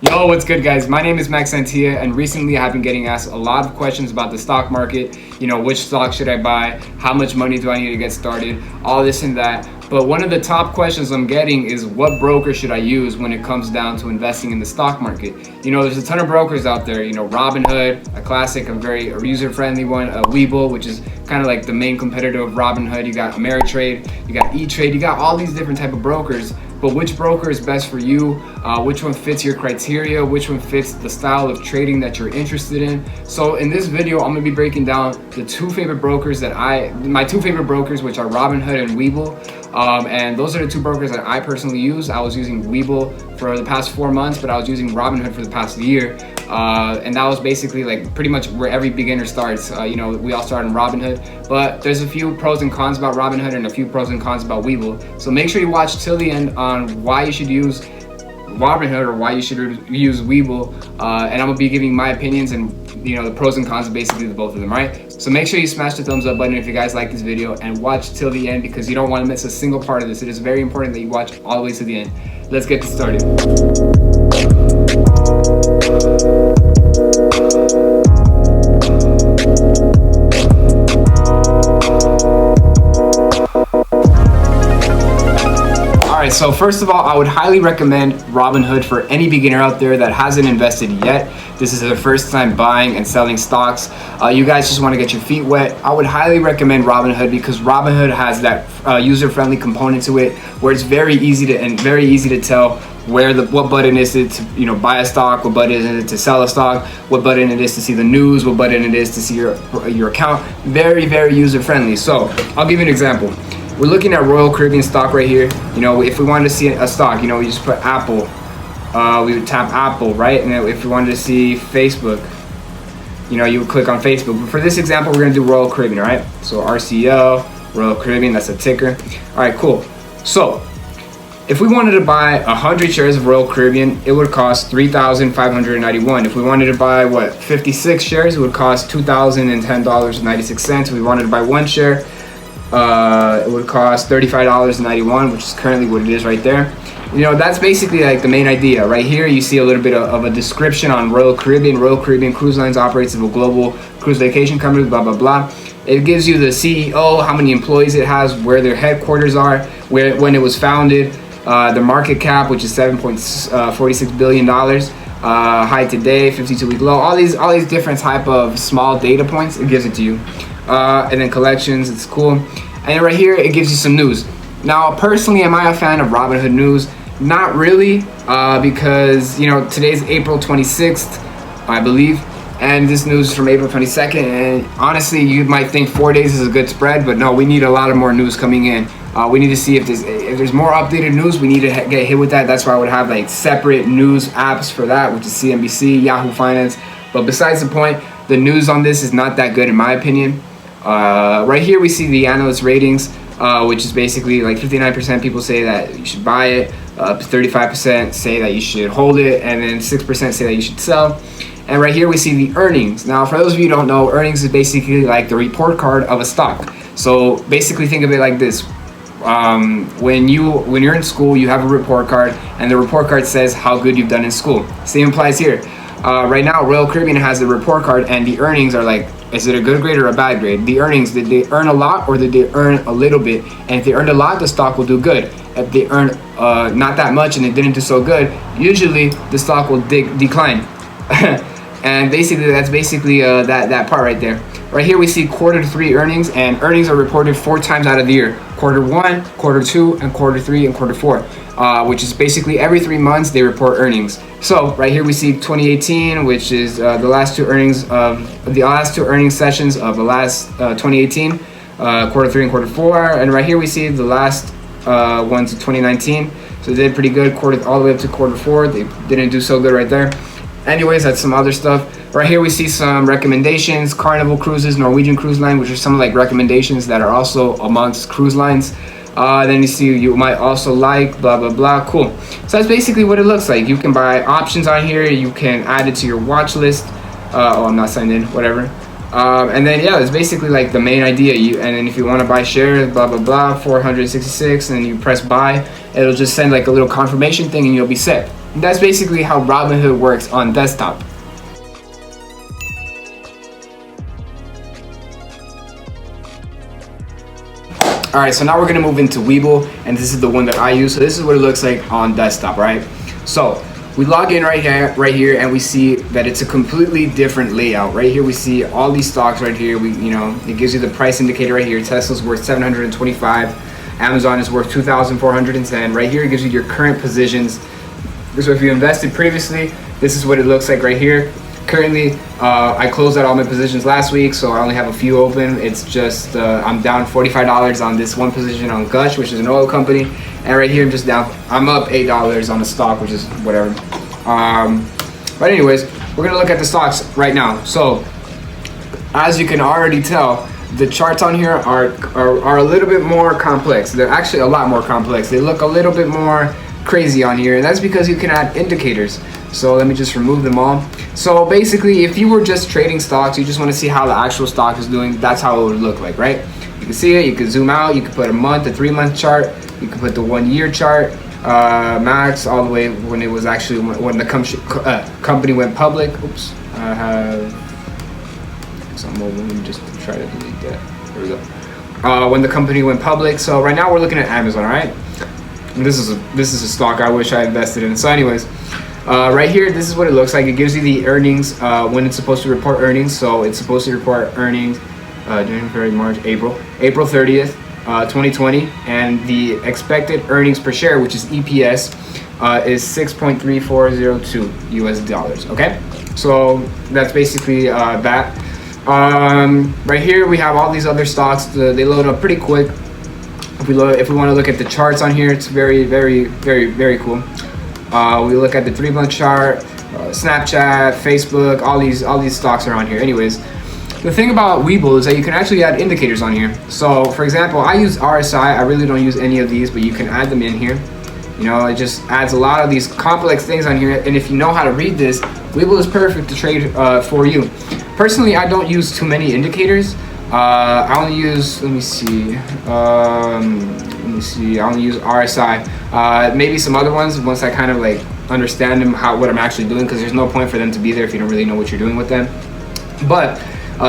Yo, what's good, guys? My name is Santtia, and recently I have been getting asked a lot of questions about the stock market. You know, which stock should I buy? How much money do I need to get started? All this and that. But one of the top questions I'm getting is what broker should I use when it comes down to investing in the stock market? You know, there's a ton of brokers out there. You know, Robinhood, a classic, a very user-friendly one, WEBULL, which is kind of like the main competitor of Robinhood. You got Ameritrade, you got E-Trade, you got all these different type of brokers. But which broker is best for you? Which one fits your criteria? Which one fits the style of trading that you're interested in? So in this video, I'm gonna be breaking down the my two favorite brokers, which are Robinhood and WEBULL. And those are the two brokers that I personally use. I was using WEBULL for the past 4 months, but I was using Robinhood for the past year. And that was basically like pretty much where every beginner starts. You know, we all start in Robinhood, but there's a few pros and cons about Robinhood and a few pros and cons about WEBULL. So make sure you watch till the end on why you should use Robinhood or why you should use WEBULL. And I'm gonna be giving my opinions and the pros and cons of basically the both of them, right? So make sure you smash the thumbs up button if you guys like this video and watch till the end because you don't want to miss a single part of this. It is very important that you watch all the way to the end. Let's get this started. Alright, so first of all, I would highly recommend Robinhood for any beginner out there that hasn't invested yet. This is their first time buying and selling stocks. You guys just want to get your feet wet. I would highly recommend Robinhood because Robinhood has that user-friendly component to it where it's very easy to tell what button is it to buy a stock, what button is it to sell a stock, what button it is to see the news, what button it is to see your account. Very, very user-friendly. So I'll give you an example. We're looking at Royal Caribbean stock right here. If we wanted to see a stock, we just put Apple. We would tap Apple, right? And then if we wanted to see Facebook, you would click on Facebook. But for this example, we're gonna do Royal Caribbean, all right? So RCL, Royal Caribbean, that's a ticker. All right, cool. So if we wanted to buy 100 shares of Royal Caribbean, it would cost $3,591. If we wanted to buy 56 shares, it would cost $2,010.96. If we wanted to buy one share, it would cost $35.91, which is currently what it is right there. That's basically like the main idea. Right here you see a little bit of a description on Royal Caribbean. Royal Caribbean Cruise Lines operates as a global cruise vacation company, blah blah blah. It gives you the CEO, how many employees it has, where their headquarters are, when it was founded, the market cap, which is $7.46 billion, high today, 52-week low, all these different type of small data points. It gives it to you. And then collections, it's cool. And right here it gives you some news. Now personally, am I a fan of Robinhood news? Not really, because today's April 26th, I believe, and this news is from April 22nd, and honestly you might think 4 days is a good spread, but no, we need a lot of more news coming in. We need to see if there's more updated news. We need to get hit with that. That's why I would have like separate news apps for that, which is CNBC, Yahoo Finance. But besides the point, the news on this is not that good in my opinion. Right here we see the analyst ratings, which is basically like 59% people say that you should buy it, 35% say that you should hold it, and then 6% say that you should sell. And right here we see the earnings. Now for those of you who don't know, earnings is basically like the report card of a stock. So basically think of it like this. When you're in school, you have a report card, and the report card says how good you've done in school. Same applies here. Right now Royal Caribbean has the report card, and the earnings are like, is it a good grade or a bad grade? The earnings, did they earn a lot or did they earn a little bit? And if they earned a lot, the stock will do good. If they earned not that much and it didn't do so good, usually the stock will decline. And basically that's basically that part right there. Right here we see Q3 earnings, and earnings are reported 4 times out of the year: Q1, Q2, and Q3 and Q4, which is basically every 3 months they report earnings. So right here we see 2018, which is the last two earnings sessions of the last 2018, Q3 and Q4, and right here we see the last ones of 2019. So they did pretty good all the way up to Q4. They didn't do so good right there. Anyways, that's some other stuff. Right here we see some recommendations: Carnival Cruises, Norwegian Cruise Line, which are some like recommendations that are also amongst cruise lines. Then you see you might also like blah blah blah. Cool. So that's basically what it looks like. You can buy options on here. You can add it to your watch list. Oh, I'm not signed in. Whatever. And then yeah, it's basically like the main idea. And then if you want to buy shares, blah blah blah, 466, and you press buy, it'll just send like a little confirmation thing, and you'll be set. And that's basically how Robinhood works on desktop. Alright, so now we're gonna move into WEBULL, and this is the one that I use. So this is what it looks like on desktop, right? So we log in right here, and we see that it's a completely different layout. Right here we see all these stocks right here. It gives you the price indicator right here. Tesla's worth 725, Amazon is worth 2,410. Right here it gives you your current positions. So if you invested previously, this is what it looks like right here. Currently, I closed out all my positions last week, so I only have a few open. It's just, I'm down $45 on this one position on Gush, which is an oil company. And right here, I'm up $8 on the stock, which is whatever. But anyways, we're gonna look at the stocks right now. So, as you can already tell, the charts on here are a little bit more complex. They're actually a lot more complex. They look a little bit more crazy on here, and that's because you can add indicators. So let me just remove them all. So basically, if you were just trading stocks, you just want to see how the actual stock is doing, that's how it would look like, right? You can see it, you can zoom out, you can put a month, a 3-month chart, you can put the 1-year chart, max, all the way when it was actually, when the company went public. Oops, I have something over, let me just try to delete that. There we go. When the company went public. So right now we're looking at Amazon, right? And this is a stock I wish I invested in. So anyways, right here, this is what it looks like. It gives you the earnings when it's supposed to report earnings. So it's supposed to report earnings January, March, April 30th, 2020, and the expected earnings per share, which is EPS, is 6.3402 US dollars. Okay, so that's basically that. Right here we have all these other stocks. They load up pretty quick. If we want to look at the charts on here, it's very, very, very, very cool. We look at the 3-month chart, Snapchat, Facebook, all these stocks are on here. Anyways, the thing about WEBULL is that you can actually add indicators on here. So for example, I use RSI. I really don't use any of these, but you can add them in here. It just adds a lot of these complex things on here. And if you know how to read this, WEBULL is perfect to trade for you. Personally, I don't use too many indicators. I only use, let me see, I only use RSI, maybe some other ones once I kind of like understand them, what I'm actually doing, because there's no point for them to be there if you don't really know what you're doing with them. But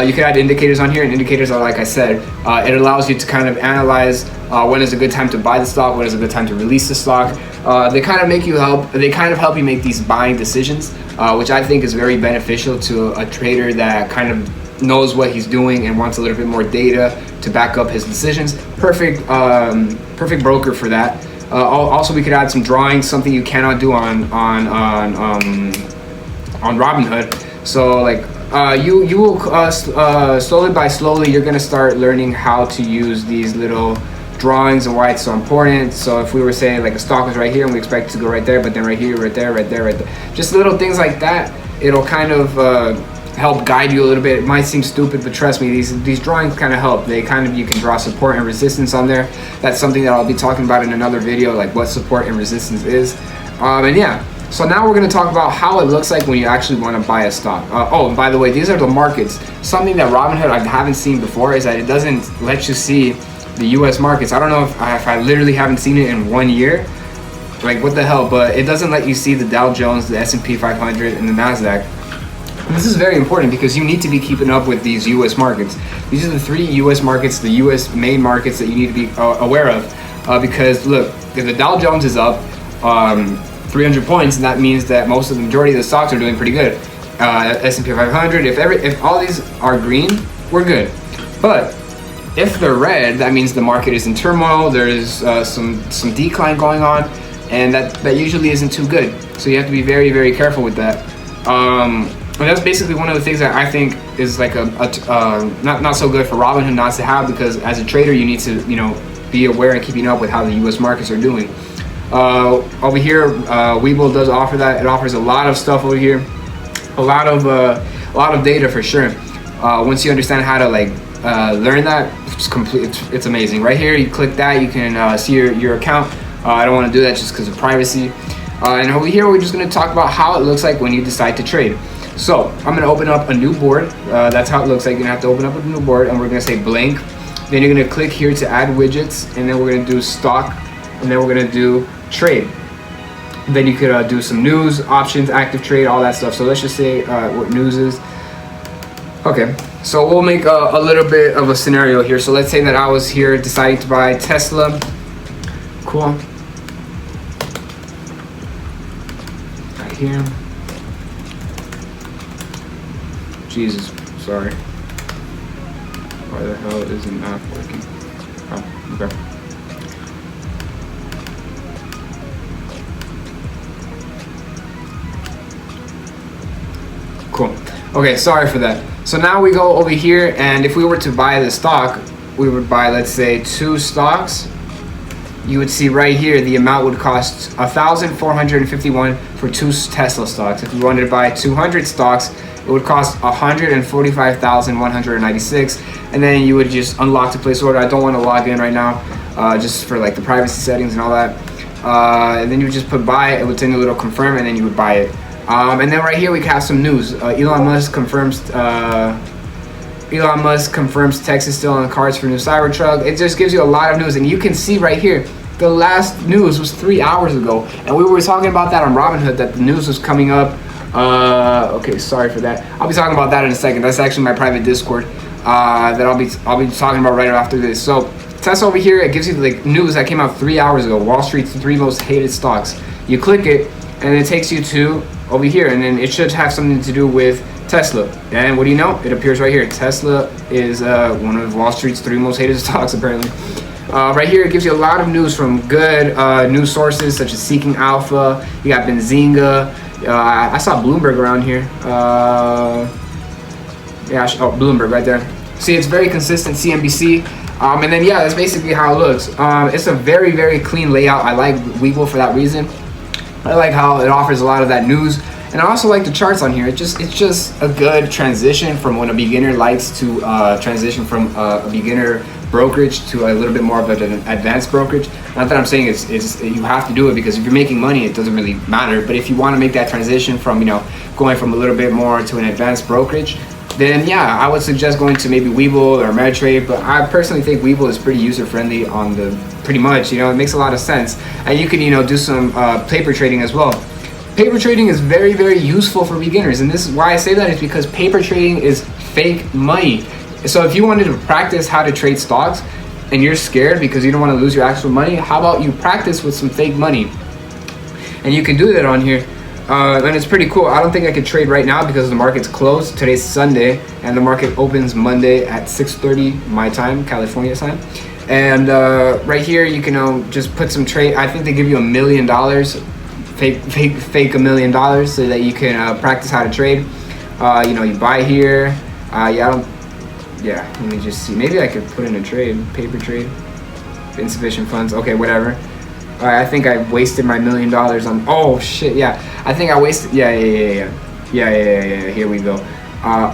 you can add indicators on here, and indicators are, like I said, it allows you to kind of analyze when is a good time to buy the stock, when is a good time to release the stock. They kind of help you make these buying decisions, which I think is very beneficial to a trader that kind of knows what he's doing and wants a little bit more data to back up his decisions. Perfect broker for that. Also, we could add some drawings, something you cannot do on Robinhood. So like you will slowly you're gonna start learning how to use these little drawings and why it's so important. So if we were saying like a stock is right here and we expect it to go right there, but then right here, right there, right there, right there, just little things like that, it'll kind of help guide you a little bit. It might seem stupid, but trust me, these drawings kind of help. You can draw support and resistance on there. That's something that I'll be talking about in another video, like what support and resistance is. And yeah, so now we're going to talk about how it looks like when you actually want to buy a stock. Oh, and by the way, these are the markets. Something that Robinhood I haven't seen before is that it doesn't let you see the US markets. I don't know if I literally haven't seen it in 1 year. Like, what the hell? But it doesn't let you see the Dow Jones, the S&P 500, and the NASDAQ. This is very important because you need to be keeping up with these US markets. These are the 3 US markets, the US main markets that you need to be aware of. Because look, if the Dow Jones is up 300 points, and that means that most of the majority of the stocks are doing pretty good. S&P 500, if all these are green, we're good. But if they're red, that means the market is in turmoil. There's some decline going on, and that usually isn't too good. So you have to be very, very careful with that. And that's basically one of the things that I think is like not so good for Robinhood not to have, because as a trader you need to be aware and keeping up with how the US markets are doing. Over here, WEBULL does offer that. It offers a lot of stuff over here, a lot of data for sure. Once you understand how to learn that, it's amazing. Right here, you click that, you can see your account. I don't want to do that just because of privacy. And over here, we're just going to talk about how it looks like when you decide to trade. So I'm going to open up a new board. That's how it looks like. You're going to have to open up a new board, and we're going to say blank. Then you're going to click here to add widgets, and then we're going to do stock, and then we're going to do trade. Then you could do some news, options, active trade, all that stuff. So let's just say what news is. Okay, so we'll make a little bit of a scenario here. So let's say that I was here deciding to buy Tesla. Cool. Right here. Jesus, sorry. Why the hell isn't that working? Oh, okay. Cool. Okay, sorry for that. So now we go over here, and if we were to buy the stock, we would buy, let's say, 2 stocks. You would see right here the amount would cost $1,451 for 2 Tesla stocks. If you wanted to buy 200 stocks, it would cost $145,196, and then you would just unlock the place order. I don't want to log in right now, just for like the privacy settings and all that. And then you would just put buy. It would send a little confirm, and then you would buy it. And then right here we have some news. Elon Musk confirms Text is still on the cards for new Cybertruck. It just gives you a lot of news, and you can see right here the last news was 3 hours ago, and we were talking about that on Robinhood, that the news was coming up. Okay, sorry for that. I'll be talking about that in a second. That's actually my private Discord that I'll be talking about right after this. So Tesla over here, it gives you the news that came out 3 hours ago. Wall Street's 3 most hated stocks. You click it, and it takes you to over here, and then it should have something to do with Tesla. And what do you know? It appears right here. Tesla is one of Wall Street's 3 most hated stocks, apparently. Right here, it gives you a lot of news from good news sources such as Seeking Alpha. You got Benzinga. I saw Bloomberg around here. Oh, Bloomberg right there. See, it's very consistent. CNBC. And then, yeah, that's basically how it looks. It's a very, very clean layout. I like WEBULL for that reason. I like how it offers a lot of that news, and I also like the charts on here. It's just a good transition from when a beginner likes to transition from a beginner brokerage to a little bit more of an advanced brokerage. Not that I'm saying it's you have to do it, because if you're making money, it doesn't really matter. But if you want to make that transition from going from a little bit more to an advanced brokerage, then yeah, I would suggest going to maybe WEBULL or Ameritrade. But I personally think WEBULL is pretty user friendly on the pretty much. It makes a lot of sense, and you can do some paper trading as well. Paper trading is very, very useful for beginners, and this is why I say that, is because paper trading is fake money. So if you wanted to practice how to trade stocks and you're scared because you don't want to lose your actual money, how about you practice with some fake money? And you can do that on here. And it's pretty cool. I don't think I could trade right now because the market's closed. Today's Sunday, and the market opens Monday at 6:30 my time, California time. And right here, you can just put some trade. I think they give you $1 million, fake $1 million, so that you can practice how to trade. You buy here. Let me just see. Maybe I could put in a trade, paper trade. Insufficient funds. Okay, whatever. All right, I think I wasted my $1 million on. Oh shit! Yeah, I think I wasted. Yeah. Here we go.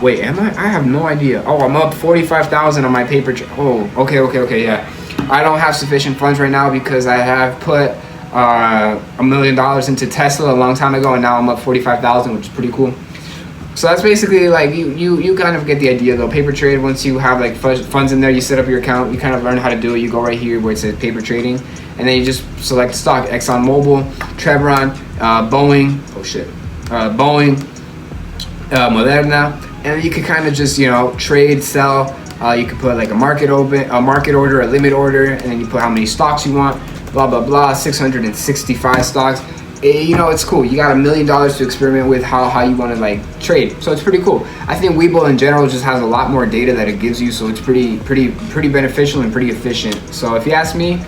Wait, am I? I have no idea. Oh, I'm up 45,000 on my paper. Oh, okay. Yeah, I don't have sufficient funds right now because I have put $1 million into Tesla a long time ago, and now I'm up 45,000, which is pretty cool. So that's basically like you kind of get the idea though. Paper trade, once you have like funds in there, you set up your account, you kind of learn how to do it. You go right here where it says paper trading, and then you just select stock: ExxonMobil, Chevron, Boeing. Oh shit, Boeing, Moderna, and you can kind of just trade, sell. You can put like a market order, a limit order, and then you put how many stocks you want. Blah blah blah. 665 stocks. It's cool. You got $1 million to experiment with how you want to like trade. So it's pretty cool. I think WEBULL in general just has a lot more data that it gives you, so it's pretty beneficial and pretty efficient. So if you ask me,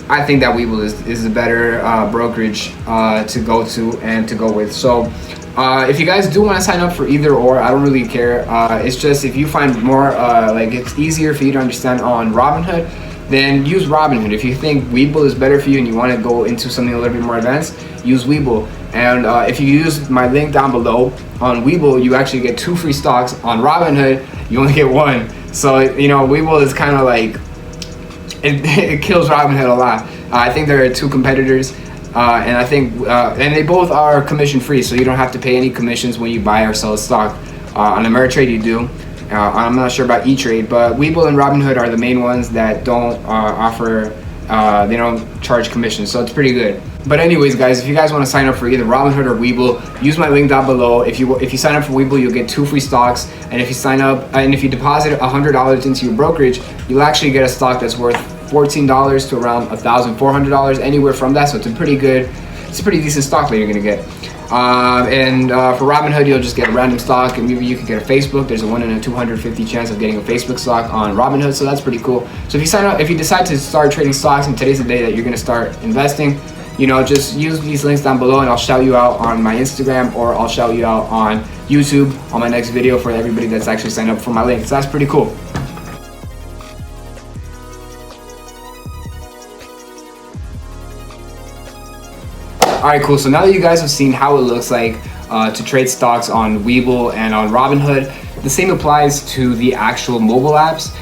I think that WEBULL is the better brokerage to go to and to go with. So if you guys do want to sign up for either or, I don't really care. It's just if you find more like it's easier for you to understand on Robinhood, then use Robinhood. If you think WEBULL is better for you and you want to go into something a little bit more advanced, use WEBULL. And if you use my link down below on WEBULL, you actually get 2 free stocks. On Robinhood, you only get 1. So WEBULL is kind of like it kills Robinhood a lot. I think there are 2 competitors, and I think and they both are commission free, so you don't have to pay any commissions when you buy or sell a stock. On Ameritrade, you do. I'm not sure about E-Trade, but WEBULL and Robinhood are the main ones that don't offer, they don't charge commissions, so it's pretty good. But anyways, guys, if you guys want to sign up for either Robinhood or WEBULL, use my link down below. If you sign up for WEBULL, you'll get 2 free stocks, and if you sign up and if you deposit $100 into your brokerage, you'll actually get a stock that's worth $14 to around $1,400, anywhere from that. So it's a pretty decent stock that you're gonna get. For Robinhood, you'll just get a random stock, and maybe you can get a Facebook. There's a 1 in a 250 chance of getting a Facebook stock on Robinhood, so that's pretty cool. So if you decide to start trading stocks, and today's the day that you're gonna start investing, just use these links down below, and I'll shout you out on my Instagram, or I'll shout you out on YouTube on my next video for everybody that's actually signed up for my link. So that's pretty cool. Alright, cool. So now that you guys have seen how it looks like to trade stocks on WEBULL and on Robinhood, the same applies to the actual mobile apps.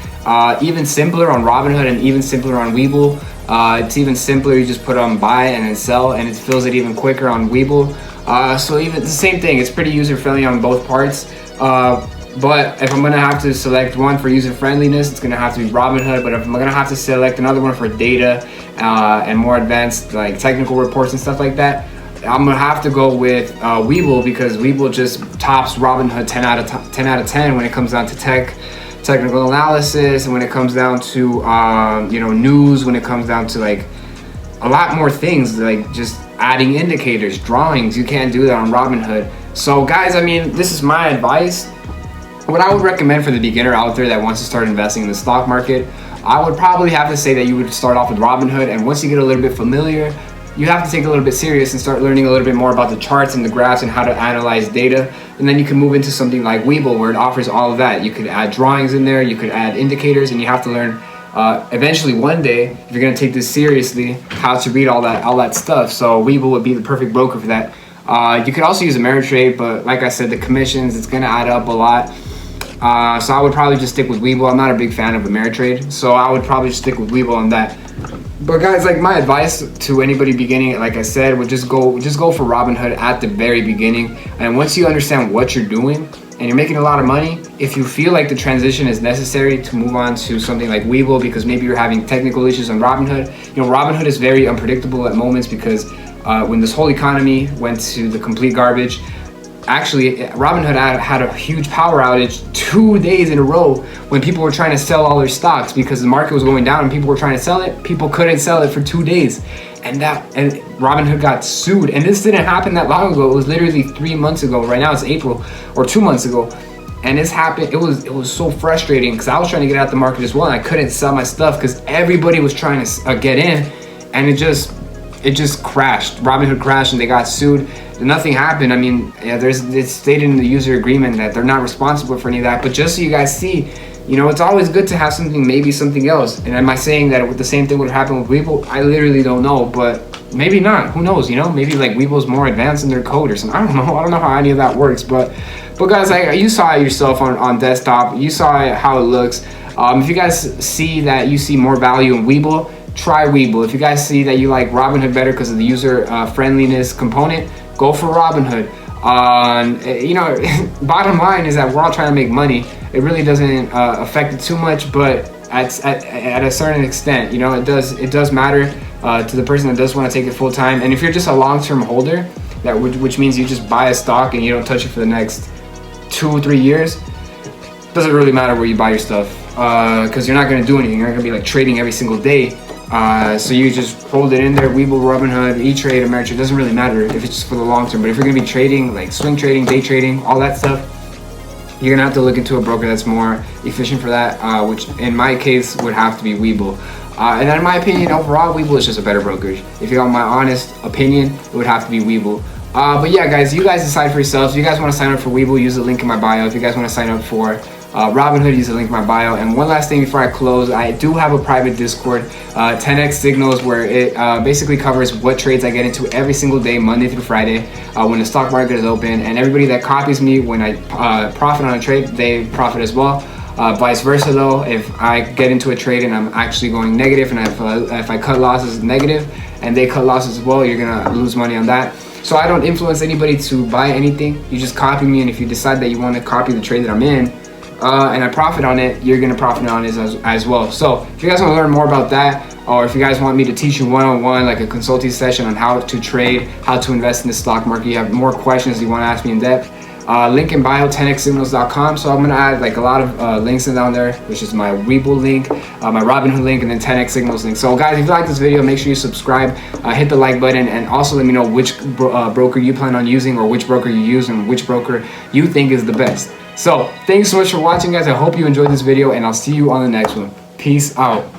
Even simpler on Robinhood and even simpler on WEBULL. It's even simpler. You just put on buy and then sell, and it fills it even quicker on WEBULL. So even the same thing, it's pretty user friendly on both parts. But if I'm gonna have to select one for user friendliness, it's gonna have to be Robinhood. But if I'm gonna have to select another one for data and more advanced like technical reports and stuff like that, I'm gonna have to go with WEBULL, because WEBULL just tops Robinhood 10 out of 10 when it comes down to technical analysis, and when it comes down to news, when it comes down to like a lot more things, like just adding indicators, drawings. You can't do that on Robinhood. So guys, I mean, this is my advice. What I would recommend for the beginner out there that wants to start investing in the stock market, I would probably have to say that you would start off with Robinhood, and once you get a little bit familiar, you have to take it a little bit serious and start learning a little bit more about the charts and the graphs and how to analyze data. And then you can move into something like WEBULL, where it offers all of that. You could add drawings in there, you could add indicators, and you have to learn eventually one day, if you're gonna take this seriously, how to read all that stuff. So WEBULL would be the perfect broker for that. You could also use Ameritrade, but like I said, the commissions, it's gonna add up a lot. So I would probably just stick with WEBULL. I'm not a big fan of Ameritrade, so I would probably just stick with WEBULL on that. But guys, like my advice to anybody beginning, like I said, would just go for Robinhood at the very beginning. And once you understand what you're doing and you're making a lot of money, if you feel like the transition is necessary to move on to something like WEBULL, because maybe you're having technical issues on Robinhood. Robinhood is very unpredictable at moments, because when this whole economy went to the complete garbage, actually, Robinhood had a huge power outage 2 days in a row when people were trying to sell all their stocks because the market was going down and people were trying to sell it. People couldn't sell it for 2 days, and Robinhood got sued. And this didn't happen that long ago. It was literally 3 months ago. Right now it's April, or 2 months ago, and this happened. It was so frustrating, because I was trying to get out the market as well, and I couldn't sell my stuff because everybody was trying to get in, and it just crashed. Robinhood crashed, and they got sued. Nothing happened. I mean, yeah, it's stated in the user agreement that they're not responsible for any of that. But just so you guys see, it's always good to have maybe something else. And am I saying that the same thing would happen with WEBULL? I literally don't know, but maybe not. Who knows? Maybe like WEBULL's more advanced in their code or something. I don't know. I don't know how any of that works. But guys, you saw it yourself on desktop. You saw how it looks. If you guys see that you see more value in WEBULL, try WEBULL. If you guys see that you like Robinhood better because of the user friendliness component, go for Robinhood. Bottom line is that we're all trying to make money. It really doesn't affect it too much, but at a certain extent, it does matter to the person that does want to take it full time. And if you're just a long-term holder, which means you just buy a stock and you don't touch it for the next 2 or 3 years, doesn't really matter where you buy your stuff, because you're not going to do anything. You're not going to be like trading every single day. So you just hold it in there. WEBULL, Robinhood, E-Trade, Ameritrade, doesn't really matter if it's just for the long term. But if you're gonna be trading, like swing trading, day trading, all that stuff, you're gonna have to look into a broker that's more efficient for that, which in my case would have to be WEBULL. And in my opinion, overall, WEBULL is just a better brokerage. If you want my honest opinion, it would have to be WEBULL. But yeah, guys, you guys decide for yourselves. If you guys want to sign up for WEBULL, use the link in my bio. If you guys want to sign up for Robinhood, use the link in my bio. And one last thing before I close, I do have a private Discord, 10x Signals, where it basically covers what trades I get into every single day, Monday through Friday, when the stock market is open. And everybody that copies me when I profit on a trade, they profit as well. Vice versa though, if I get into a trade and I'm actually going negative, and if I cut losses negative and they cut losses as well, you're gonna lose money on that. So I don't influence anybody to buy anything. You just copy me, and if you decide that you want to copy the trade that I'm in, and I profit on it, you're gonna profit on it as well. So if you guys want to learn more about that, or if you guys want me to teach you one-on-one, like a consulting session on how to trade, how to invest in the stock market, you have more questions you want to ask me in depth, link in bio, 10xsignals.com. So I'm gonna add like a lot of links in down there, which is my WEBULL link, my Robinhood link, and then 10x Signals link. So guys, if you like this video, make sure you subscribe, hit the like button, and also let me know which broker you plan on using, or which broker you use, and which broker you think is the best. So thanks so much for watching, guys. I hope you enjoyed this video, and I'll see you on the next one. Peace out.